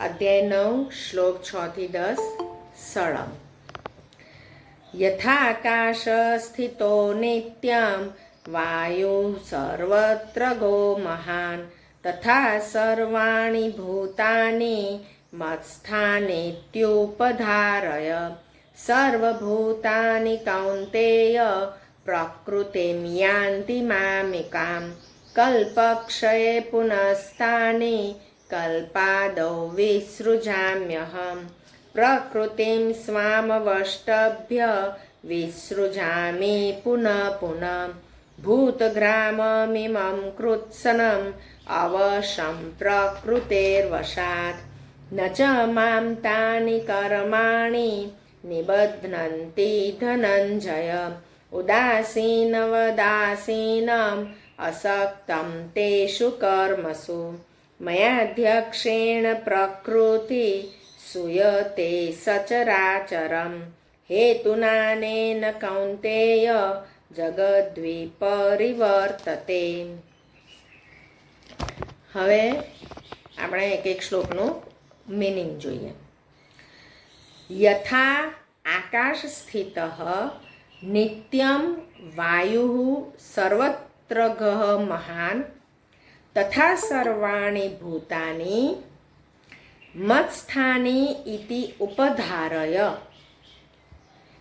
અધ્યાય 9 શ્લોક 6-10 સળમ. યથાકાશ સ્થિતો નિત્યમ વાયુ સર્વત્ર ગો મહાન તથા સર્વાણિ ભૂતાની મત્સ્થાનેત્યુપધારય સર્વભૂતાનિ કૌન્તેય પ્રકૃતિમ યાન્તિ મામિકામ કલ્પક્ષયે પુનસ્તાની કલ્પાદૌ વિસૃજામ્યહમ પ્રકૃતિમ સ્વામવષ્ટભ્ય વિસૃજામિ પુનઃ પુનઃ ભૂતગ્રામમિમં કૃત્સનમ અવશં પ્રકૃતેર્વશાત ન ચ માં તાનિ કર્માણિ નિબધ્નન્તિ ધનંજય ઉદાસીનવદાસીનમ અસક્તમ તેષુ કર્મસુ મયાધ્યક્ષેણ પ્રકૃતિ સુયતે સચરાચરમ હેતુનાનેન કૌન્તેય જગદ્વિપરિવર્તતે. હવે આપણે એક એક શ્લોકનું મિનિંગ જોઈએ. યથા આકાશ સ્થિત નિત્યમ વાયુ સર્વત્ર ગહ મહાન તથા સર્વાણી ભૂતાની મત્સ્થાની ઇતિ ઉપધારય.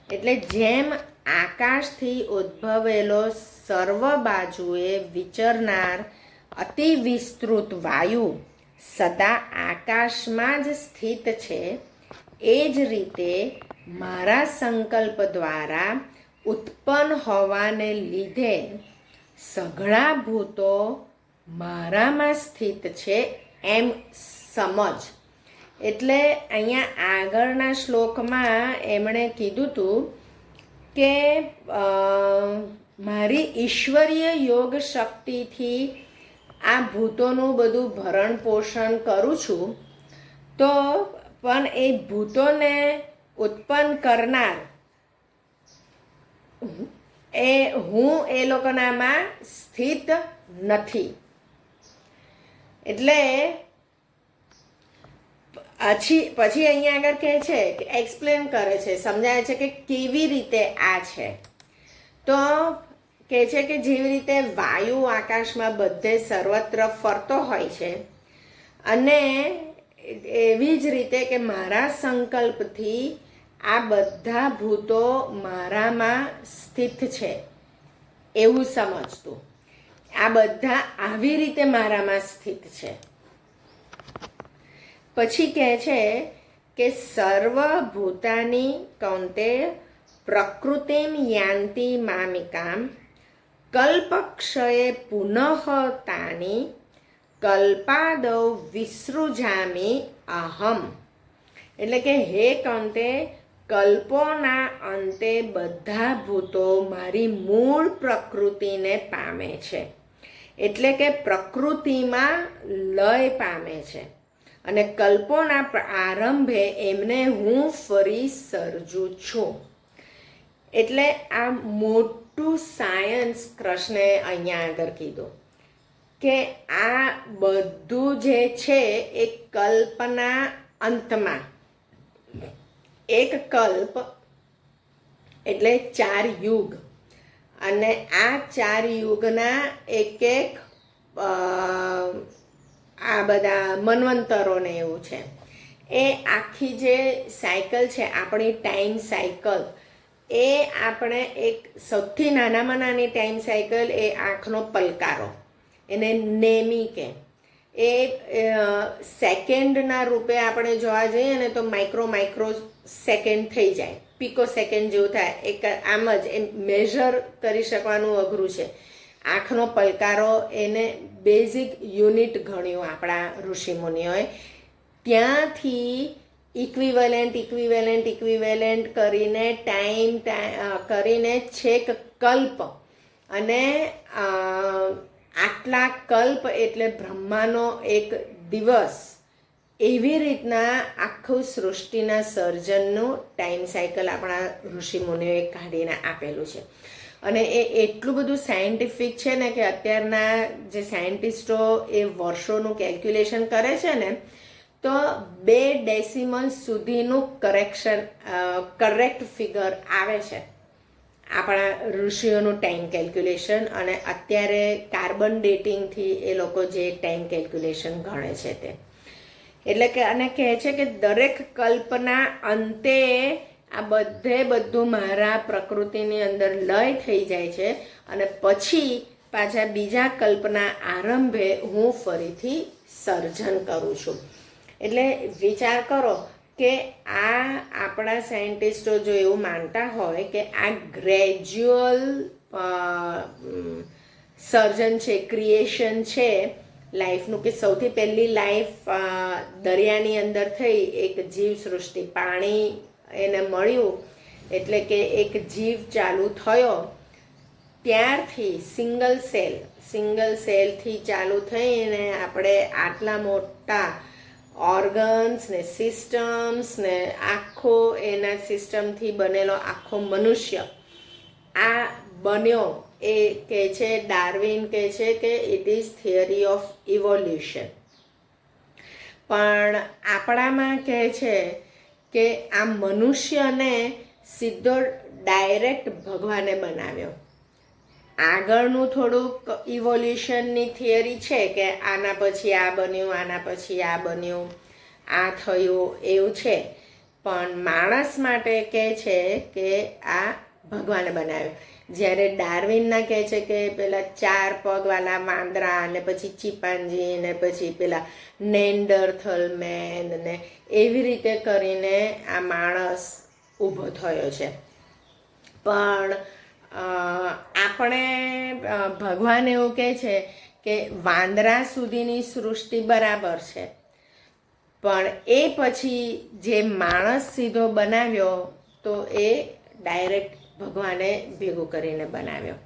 એટલે જેમ આકાશથી ઉદ્ભવેલો સર્વ બાજુએ વિચરનાર અતિ વિસ્તૃત વાયુ સદા આકાશમાં જ સ્થિત છે, એ જ રીતે મારા સંકલ્પ દ્વારા ઉત્પન્ન હોવાને લીધે સઘળા ભૂતો મારામાં સ્થિત છે એમ સમજ. એટલે અહીંયા આગળના શ્લોકમાં એમણે કીધું હતું કે મારી ઈશ્વરીય યોગ શક્તિથી આ ભૂતોનું બધું ભરણ પોષણ કરું છું, તો પણ એ ભૂતોને ઉત્પન્ન કરનાર હું એ લોકોનામાં સ્થિત નથી. એટલે પછી અહીંયા આગળ કહે છે કે એક્સપ્લેન કરે છે, સમજાય છે કે કેવી રીતે આ છે. તો કહે છે કે જેવી રીતે વાયુ આકાશમાં બધે સર્વત્ર ફરતો હોય છે, અને એવી જ રીતે કે મારા સંકલ્પથી આ બધા ભૂતો મારામાં સ્થિત છે એવું સમજતું. આ બધા આવી રીતે મારામાં સ્થિત છે. પછી કહે છે કે સર્વભૂતાની કૌન્તેય પ્રકૃતિમ યાન્તિ મામિકામ કલ્પક્ષયે પુનઃ તાની કલ્પાદૌ વિસૃજામિ અહમ. એટલે કે હે કૌન્તે, કલ્પોના અંતે બધા ભૂતો મારી મૂળ પ્રકૃતિને પામે છે. એટલે કે પ્રકૃતિમાં લય પામે છે, અને કલ્પોના આરંભે એમને હું ફરી સર્જું છું. એટલે આ મોટું સાયન્સ કૃષ્ણે અહીંયા આગળ કીધું કે આ બધું જે છે એ કલ્પના અંતમાં, એક કલ્પ એટલે 4 યુગ, અને આ 4 યુગના એક આ બધા મન્વંતરોને એવું છે. એ આખી જે સાયકલ છે આપણી ટાઈમ સાયકલ, એ આપણે એક સૌથી નાનામાં નાની ટાઈમ સાયકલ એ આંખનો પલકારો, એને નેમી કે. એ સેકન્ડના રૂપે આપણે જોવા જઈએ ને તો માઇક્રો સેકન્ડ થઈ જાય, પિકો સેકન્ડ જેવું થાય. એક આમ જ એ મેઝર કરી શકવાનું અઘરું છે. આંખનો પલકારો એને બેઝિક યુનિટ ગણ્યું આપણા ઋષિમુનિઓએ. ત્યાંથી ઇક્વિવેલન્ટ કરીને ટાઈમ કરીને છેક કલ્પ, અને આટલા કલ્પ એટલે બ્રહ્માનો એક દિવસ. એવી રીતના આખું સૃષ્ટિના સર્જનનું ટાઈમ સાયકલ આપણા ઋષિમુનિઓએ કાઢીને આપેલું છે. અને એ એટલું બધું સાયન્ટિફિક છે ને કે અત્યારના જે સાયન્ટિસ્ટો એ વર્ષોનું કેલ્ક્યુલેશન કરે છે ને, તો 2 ડેસિમલ સુધીનું કરેક્ટ ફિગર આવે છે આપણા ઋષિઓનું ટાઈમ કેલ્ક્યુલેશન. અને અત્યારે કાર્બન ડેટિંગથી એ લોકો જે ટાઈમ કેલ્ક્યુલેશન ગણે છે તે, એટલે કે અને કહે છે કે દરેક કલ્પના અંતે આ બધું મારા પ્રકૃતિની અંદર લય થઈ જાય છે અને પછી પાછા બીજા કલ્પના આરંભે હું ફરીથી સર્જન કરું છું. એટલે વિચાર કરો કે આ આપણા સાયન્ટિસ્ટો જો એવું માનતા હોય કે આ ગ્રેજ્યુઅલ સર્જન છે, ક્રિએશન છે લાઈફનું, કે સૌથી પહેલી લાઈફ દરિયાની અંદર થઈ, એક જીવ સૃષ્ટિ, પાણી એને મળ્યું એટલે કે એક જીવ ચાલુ થયો, ત્યારથી સિંગલ સેલથી ચાલુ થઈને આપણે આટલા મોટા ઓર્ગન્સ ને સિસ્ટમ્સ ને આખો એના સિસ્ટમથી બનેલો આખો મનુષ્ય આ બન્યો. એ કહે છે, ડાર્વિન કહે છે કે it is theory of evolution. પણ આપણામાં કહે છે કે આ મનુષ્યને સીધો ડાયરેક્ટ ભગવાને બનાવ્યો. આગળનું થોડુંક ઇવોલ્યુશનની થિયરી છે કે આના પછી આ બન્યું, આના પછી આ બન્યું, આ થયું, એવું છે. પણ માણસ માટે કહે છે કે આ ભગવાને બનાવ્યો. જ્યારે ડાર્વિનના કહે છે કે પેલા 4 પગવાળા વાંદરા ને પછી ચિમ્પાન્જી ને પછી પેલા નેન્ડરથલ મેન ને એવી રીતે કરીને આ માણસ ઊભો થયો છે. પણ આપણે ભગવાન એવું કહે છે કે વાંદરા સુધીની સૃષ્ટિ બરાબર છે, પણ એ પછી જે માણસ સીધો બનાવ્યો તો એ ડાયરેક્ટ ભગવાને ભેગું કરીને બનાવ્યો.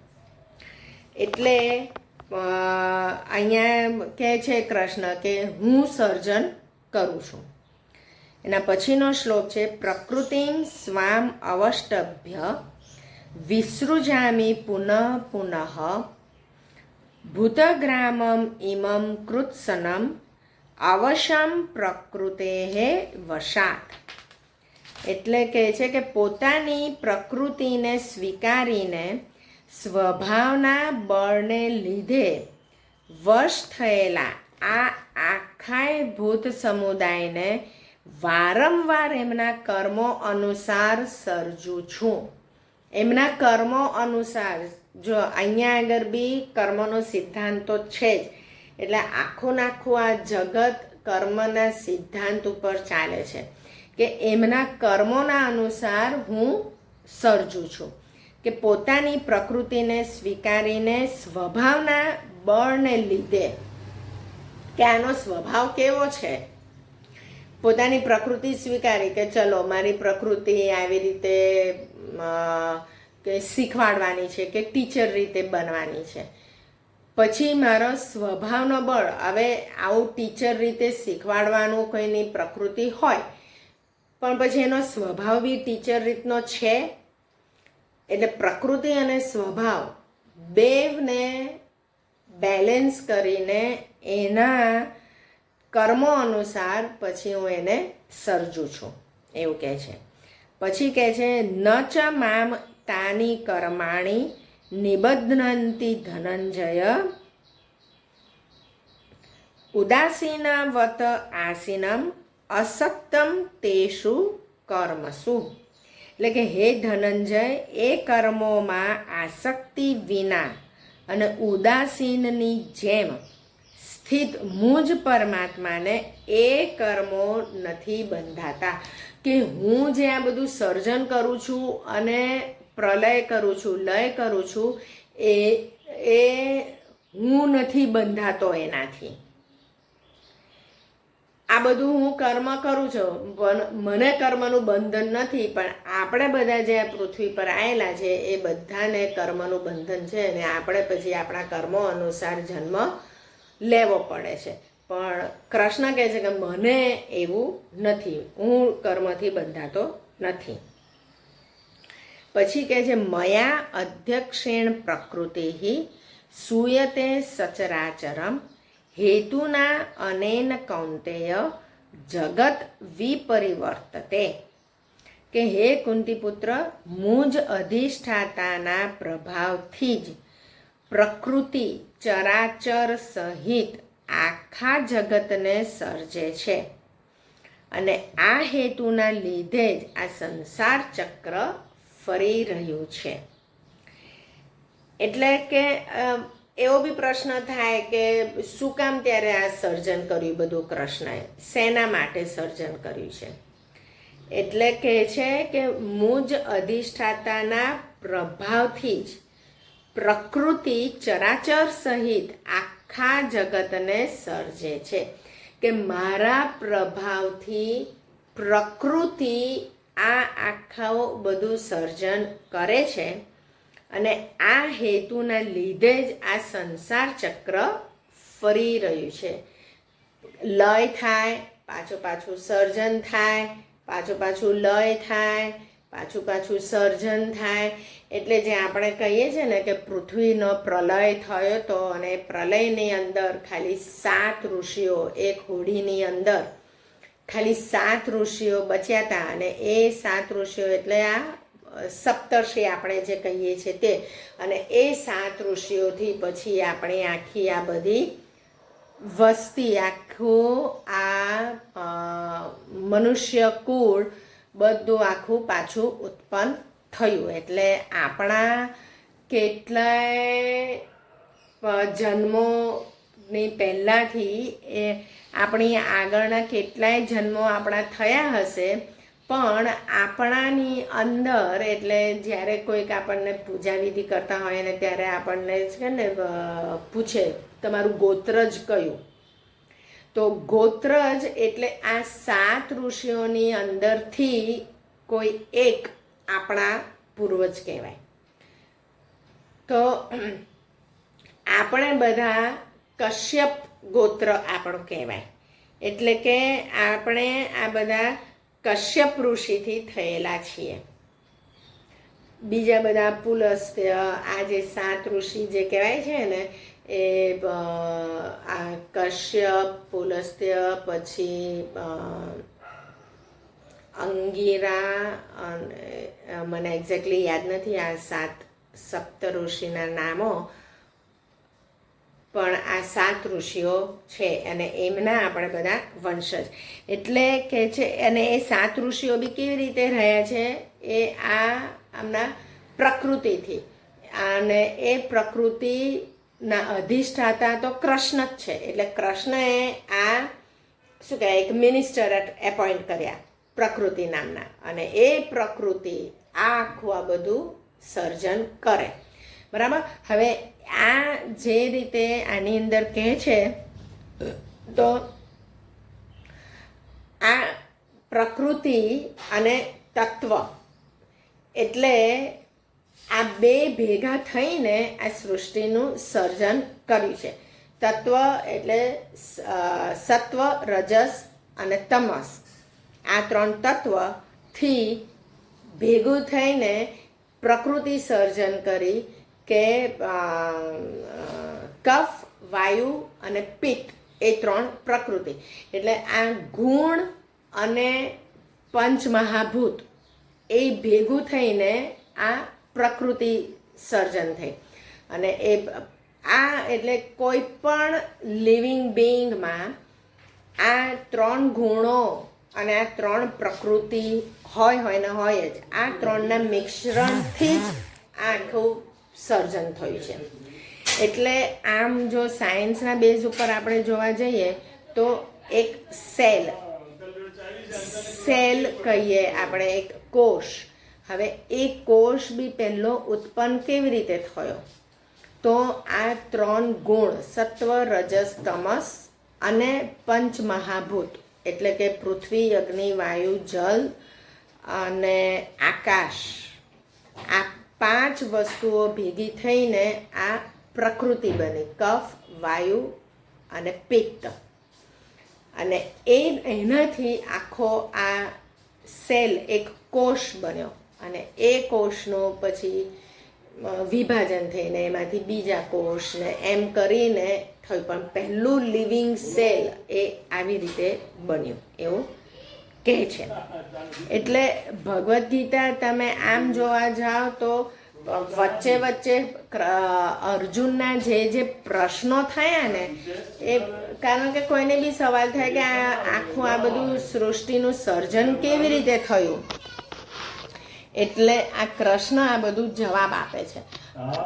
એટલે અહીંયા કહે છે કૃષ્ણ કે હું સર્જન કરું છું. એના પછીનો શ્લોક છે, પ્રકૃતિમ સ્વામ અવષ્ટભ્ય વિસૃજામી પુનઃ પુનઃ ભૂતગ્રામમ ઇમમ કૃત્સનમ અવશમ પ્રકૃતે વશાત. એટલે કહે છે કે પોતાની પ્રકૃતિને સ્વીકારીને સ્વભાવના બળને લીધે વશ થયેલા આ આખાય ભૂત સમુદાયને વારંવાર એમના કર્મો અનુસાર સર્જું છું. એમના કર્મો અનુસાર, જો અહીંયા આગળ બી કર્મનો સિદ્ધાંત તો છે જ, એટલે આખું આ જગત કર્મના સિદ્ધાંત ઉપર ચાલે છે કે એમના કર્મોના અનુસાર હું સર્જું છું. કે પોતાની પ્રકૃતિને સ્વીકારીને સ્વભાવના બળને લીધે, કે આનો સ્વભાવ કેવો છે, પોતાની પ્રકૃતિ સ્વીકારી કે ચલો મારી પ્રકૃતિ આવી રીતે કે શીખવાડવાની છે કે ટીચર રીતે બનવાની છે. પછી મારો સ્વભાવનો બળ, હવે આવું ટીચર રીતે શીખવાડવાનું કોઈની પ્રકૃતિ હોય પણ પછી એનો સ્વભાવ બી ટીચર રીતનો છે. એટલે પ્રકૃતિ અને સ્વભાવ બેવને બેલેન્સ કરીને એના કર્મો અનુસાર પછી હું એને સર્જું છું એવું કહે છે. પછી કહે છે, ન ચ મામ તાની કર્માણી નિબધ્નંતિ ધનંજય ઉદાસીનવત આસીનમ અસક્તમ તેષુ કર્મસુ. એટલે કે હે ધનંજય, એ કર્મોમાં આસક્તિ વિના અને ઉદાસીનની જેમ સ્થિત મુજ પરમાત્માને એ કર્મો નથી બંધાતા. કે હું જે આ બધું સર્જન કરું છું અને પ્રલય કરું છું, લય કરું છું, એ હું નથી બંધાતો એનાથી. આ બધું હું કર્મ કરું છું, મને કર્મનું બંધન નથી, પણ આપણે બધા જે આ પૃથ્વી પર આવેલા છે એ બધાને કર્મનું બંધન છે અને આપણે પછી આપણા કર્મો અનુસાર જન્મ લેવો પડે છે. પણ કૃષ્ણ કહે છે કે મને એવું નથી, હું કર્મથી બંધાતો નથી. પછી કહે છે, મયા અધ્યક્ષેણ પ્રકૃતિ સૂયતે સચરાચરમ હેતુના અનેન કૌંતેય જગત વિપરિવર્તતે, કે હે કુંતીપુત્ર, મુજ અધિષ્ઠાતાના પ્રભાવથી જ પ્રકૃતિ ચરાચર સહિત આખા જગતને સર્જે છે અને આ હેતુના લીધે જ આ સંસાર ચક્ર ફરી રહ્યું છે. એટલે કે એવો બી પ્રશ્ન થાય કે શું કામ ત્યારે આ સર્જન કર્યું બધું કૃષ્ણએ, શેના માટે સર્જન કર્યું છે? એટલે કહે છે કે મુજ અધિષ્ઠાતાના પ્રભાવથી જ પ્રકૃતિ ચરાચર સહિત આખા જગતને સર્જે છે, કે મારા પ્રભાવથી પ્રકૃતિ આ આખું બધું સર્જન કરે છે અને આ હેતુના લીધે જ આ સંસાર ચક્ર ફરી રહ્યું છે. લય થાય, પાછું સર્જન થાય, પાછું લય થાય, પાછું સર્જન થાય. એટલે જે આપણે કહીએ છીએ ને કે પૃથ્વીનો પ્રલય થયો હતો અને પ્રલયની અંદર ખાલી 7 ઋષિઓ, એક હોડીની અંદર ખાલી 7 ઋષિઓ બચ્યા હતા અને એ 7 ઋષિઓ એટલે આ સપ્તર્ષિ આપણે જે કહીએ છીએ તે, અને એ 7 ઋષિઓથી પછી આપણે આખી આ બધી વસ્તી, આખું આ મનુષ્ય કુળ બધું આખું પાછું ઉત્પન્ન થયું. એટલે આપણા કેટલાય જન્મોની પહેલાંથી એ આપણી આગળના કેટલાય જન્મો આપણા થયા હશે, પણ આપણાની અંદર એટલે જ્યારે કોઈક આપણને પૂજા વિધિ કરતા હોય ને ત્યારે આપણને છે ને પૂછે તમારું ગોત્ર જ કયું, તો ગોત્ર જ એટલે આ 7 ઋષિઓની અંદરથી કોઈ એક આપણા પૂર્વજ કહેવાય. તો આપણે બધા કશ્યપ ગોત્ર આપણું કહેવાય. એટલે કે આપણે આ બધા કશ્યપ ઋષિથી થયેલા છીએ. બીજા બધા પુલસ્ત્ય, આ જે 7 ઋષિ જે કહેવાય છે ને એ આ કશ્યપ, પુલસ્ત્ય, પછી અંગીરા, અને મને એક્ઝેક્ટલી યાદ નથી આ 7 સપ્ત ઋષિના નામો, પણ આ 7 ઋષિઓ છે અને એમના આપણે બધા વંશજ. એટલે કે છે, અને એ 7 ઋષિઓ બી કેવી રીતે રહ્યા છે, એ આમના પ્રકૃતિથી, અને એ પ્રકૃતિના અધિષ્ઠાતા તો કૃષ્ણ જ છે. એટલે કૃષ્ણએ આ શું કહેવાય એક મિનિસ્ટર એપોઇન્ટ કર્યા પ્રકૃતિ નામના, અને એ પ્રકૃતિ આખું આ બધું સર્જન કરે. બરાબર. હવે આ જે રીતે આની અંદર કહે છે, તો આ પ્રકૃતિ અને તત્વ એટલે આ બે ભેગા થઈને આ સૃષ્ટિનું સર્જન કર્યું છે. તત્વ એટલે સત્વ, રજસ અને તમસ, આ 3 તત્વથી ભેગું થઈને પ્રકૃતિ સર્જન કરી, કે કફ, વાયુ અને પિત્ત, એ 3 પ્રકૃતિ. એટલે આ ગુણ અને પંચમહાભૂત એ ભેગું થઈને આ પ્રકૃતિ સર્જન થઈ. અને એ આ એટલે કોઈ પણ લિવિંગ બિંગમાં આ 3 ગુણો અને આ 3 પ્રકૃતિ હોય ને હોય જ. આ 3ના મિશ્રણથી જ આખું સર્જન થયું છે. એટલે આમ જો સાયન્સના બેઝ ઉપર આપણે જોવા જઈએ તો એક સેલ કહીએ આપણે, એક કોષ. હવે એ કોષ બી પહેલો ઉત્પન્ન કેવી રીતે થયો, તો આ 3 ગુણ સત્વ, રજસ, તમસ અને પંચમહાભૂત એટલે કે પૃથ્વી, અગ્નિ, વાયુ, જલ અને આકાશ, આ 5 વસ્તુઓ ભેગી થઈને આ પ્રકૃતિ બની, કફ, વાયુ અને પિત્ત. અને એનાથી આખો આ સેલ એક કોષ બન્યો. અને એ કોષનો પછી વિભાજન થઈને એમાંથી બીજા કોષ ને એમ કરીને થયું, પણ પહેલું લિવિંગ સેલ એ આવી રીતે બન્યું એવું કહે છે. એટલે ભગવદ્ ગીતા તમે આમ જોવા જાઓ તો વચ્ચે વચ્ચે અર્જુનના જે પ્રશ્નો થયા ને એ, કારણ કે કોઈને બી સવાલ થાય કે આખું આ બધું સૃષ્ટિનું સર્જન કેવી રીતે થયું, એટલે આ કૃષ્ણ આ બધું જવાબ આપે છે.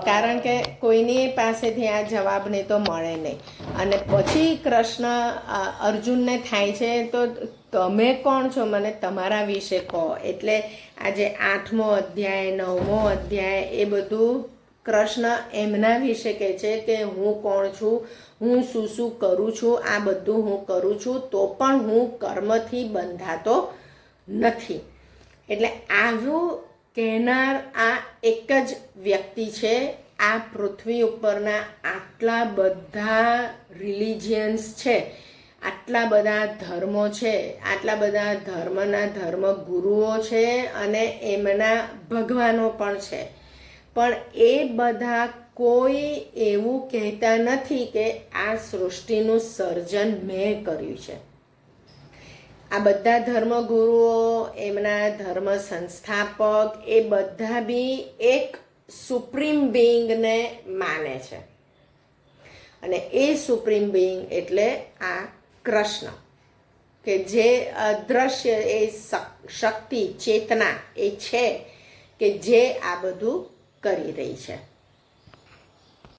કારણ કે કોઈની પાસેથી આ જવાબને તો મળે નહીં. અને પછી કૃષ્ણ અર્જુનને થાય છે તો તમે કોણ છો, મને તમારા વિશે કહો. એટલે આજે 8મો અધ્યાય 9મો અધ્યાય એ બધું કૃષ્ણ એમના વિશે કહે છે કે હું કોણ છું, હું શું શું કરું છું, આ બધું હું કરું છું તો પણ હું કર્મથી બંધાતો નથી. એટલે આવું કહેનાર આ એક જ વ્યક્તિ છે. આ પૃથ્વી ઉપરના આટલા બધા રિલિજિયન્સ છે, આટલા બધા ધર્મો છે, આટલા બધા ધર્મના ધર્મગુરુઓ છે અને એમના ભગવાનો પણ છે, પણ એ બધા કોઈ એવું કહેતા નથી કે આ સૃષ્ટિનું સર્જન મેં કર્યું છે. આ બધા ધર્મગુરુઓ, એમના ધર્મ સંસ્થાપક, એ બધા બી એક સુપ્રીમ બિંગને માને છે. અને એ સુપ્રીમ બિંગ એટલે આ કૃષ્ણ, કે જે અદ્રશ્ય એ શક્તિ ચેતના એ છે કે જે આ બધું કરી રહી છે.